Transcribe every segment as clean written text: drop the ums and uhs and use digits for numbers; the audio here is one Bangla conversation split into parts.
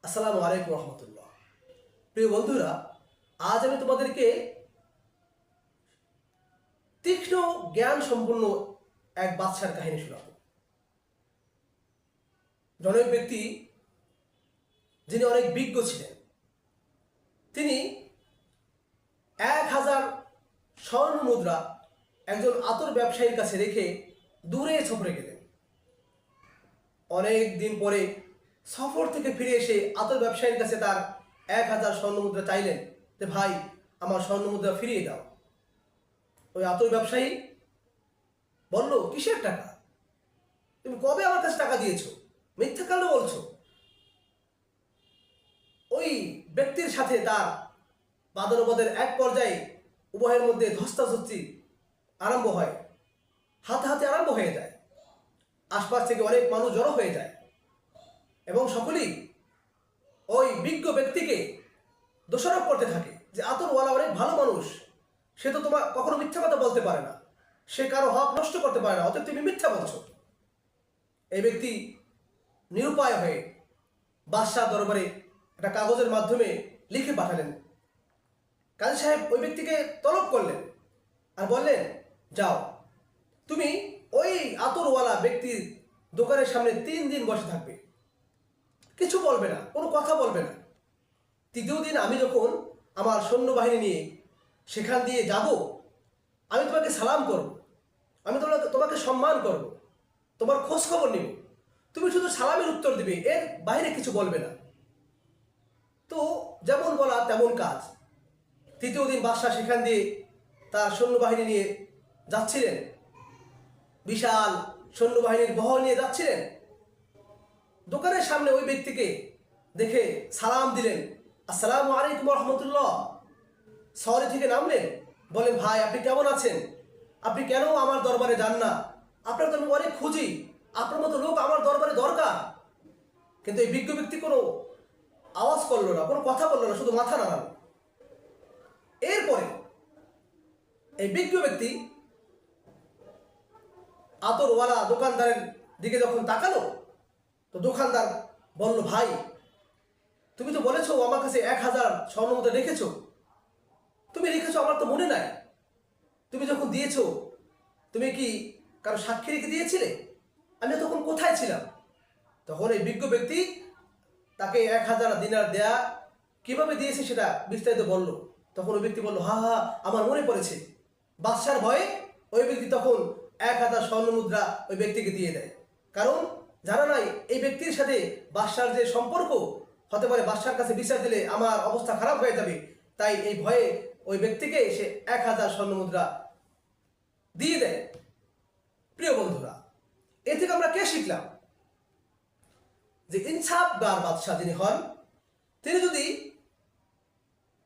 আসসালামু আলাইকুম রহমতুল্লাহ। প্রিয় বন্ধুরা, আজ আমি তোমাদেরকে তীক্ষ্ণ জ্ঞান সম্পন্ন এক বাদশার কাহিনী শোনাব। জনৈক ব্যক্তি যিনি অনেক বিজ্ঞ ছিলেন, তিনি 1000 স্বর্ণ মুদ্রা একজন আতর ব্যবসায়ীর কাছে রেখে দূরে সফরে গেলেন। অনেক দিন পরে সফর থেকে ফিরে এসে আতর ব্যবসায়ীর কাছে তার 1000 স্বর্ণ মুদ্রা চাইলেন যে, ভাই, আমার স্বর্ণ মুদ্রা ফিরিয়ে দাও। ওই আতর ব্যবসায়ী বলল, কিসের টাকা? তুমি কবে আমার কাছে টাকা দিয়েছো? মিথ্যা কেন বলছো? ওই ব্যক্তির সাথে তার বাদানুবাদের এক পর্যায়ে উভয়ের মধ্যে ধস্তাধস্তি আরম্ভ হয়, হাতাহাতি আরম্ভ হয়ে যায়। আশপাশ থেকে অনেক মানুষ জড়ো হয়ে যায় এবং সকলেই ওই বিজ্ঞ ব্যক্তিকে দোষারোপ করতে থাকে যে, আতরওয়ালা অনেক ভালো মানুষ, সে তো তোমার কখনো মিথ্যা কথা বলতে পারে না, সে কারো হক নষ্ট করতে পারে না, অতএব তুমি মিথ্যা বলছো। এই ব্যক্তি নিরুপায় হয়ে বাদশাহ দরবারে একটা কাগজের মাধ্যমে লিখে পাঠালেন। কাজী সাহেব ওই ব্যক্তিকে তলব করলেন আর বললেন, যাও, তুমি ওই আতরওয়ালা ব্যক্তির দোকানের সামনে 3 দিন বসে থাকবে, কিছু বলবে না, কোনো কথা বলবে না। তৃতীয় দিন আমি যখন আমার সৈন্যবাহিনী নিয়ে সেখান দিয়ে যাব, আমি তোমাকে সালাম করব, আমি তোমাকে সম্মান করব, তোমার খোঁজ খবর নিব, তুমি শুধু সালামের উত্তর দিবে, এর বাইরে কিছু বলবে না। তো যেমন বলা তেমন কাজ। তৃতীয় দিন বাদশাহ সেখান দিয়ে তার সৈন্যবাহিনী নিয়ে যাচ্ছিলেন, বিশাল সৈন্যবাহিনীর বহর নিয়ে যাচ্ছিলেন। দোকানের সামনে ওই ব্যক্তিকে দেখে সালাম দিলেন, আসসালামু আলাইকুম রহমতুল্লাহ। সওয়ারি থেকে নামলেন, বলেন, ভাই, আপনি কেমন আছেন? আপনি কেন আমার দরবারে যান না? আপনার তো আমি অনেক খুঁজি, আপনার মতো লোক আমার দরবারে দরকার। কিন্তু এই বিজ্ঞ ব্যক্তি কোনো আওয়াজ করলো না, কোনো কথা বললো না, শুধু মাথা নাড়ালো। এরপরে এই বিজ্ঞ ব্যক্তি আতরওয়ালা দোকানদারের দিকে যখন তাকালো, তো দোকানদার বলল, ভাই, তুমি তো বলেছো আমার কাছে 1000 স্বর্ণ মুদ্রা রেখেছো, তুমি রেখেছো আমার তো মনে নাই। তুমি যখন দিয়েছো, তুমি কি কারো সাক্ষী রেখে দিয়েছিলে? আমি তখন কোথায় ছিলাম? তখন এই বিজ্ঞ ব্যক্তি তাকে 1000 দিনার দেয়া কিভাবে দিয়েছে সেটা বিস্তারিত বলল। তখন ওই ব্যক্তি বলল, হা হা, আমার মনে পড়েছে। বাদশার ভয়ে ওই ব্যক্তি তখন 1000 স্বর্ণ মুদ্রা ওই ব্যক্তিকে দিয়ে দেয়। কারণ জানা নাই এই ব্যক্তির সাথে বাদশার যে সম্পর্ক, হতে পারে বাদশার কাছে বিচার দিলে আমার অবস্থা খারাপ হয়ে যাবে। তাই এই ভয়ে ওই ব্যক্তিকে সে 1000 স্বর্ণ মুদ্রা দিয়ে দেয়। প্রিয় বন্ধুরা, এ থেকে আমরা কে শিখলাম? যে ইনসাফগার বাদশাহ যিনি হন, তিনি যদি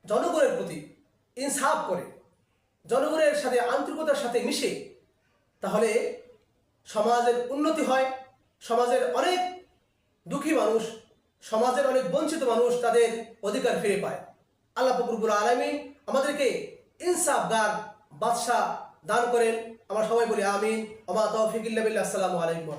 জনগণের প্রতি ইনসাফ করে, জনগণের সাথে আন্তরিকতার সাথে মিশে, তাহলে সমাজের উন্নতি হয়। সমাজের অনেক দুঃখী মানুষ, সমাজের অনেক বঞ্চিত মানুষ তাদের অধিকার ফিরে পায়। আল্লাহ পাক রব্বুল আলামিন আমাদেরকে ইনসাফগার বাদশাহ দান করেন। আমরা সবাই বলি আমিন। ওয়া মা তাওফীক ইল্লা বিল্লাহ। আসসালামু আলাইকুম।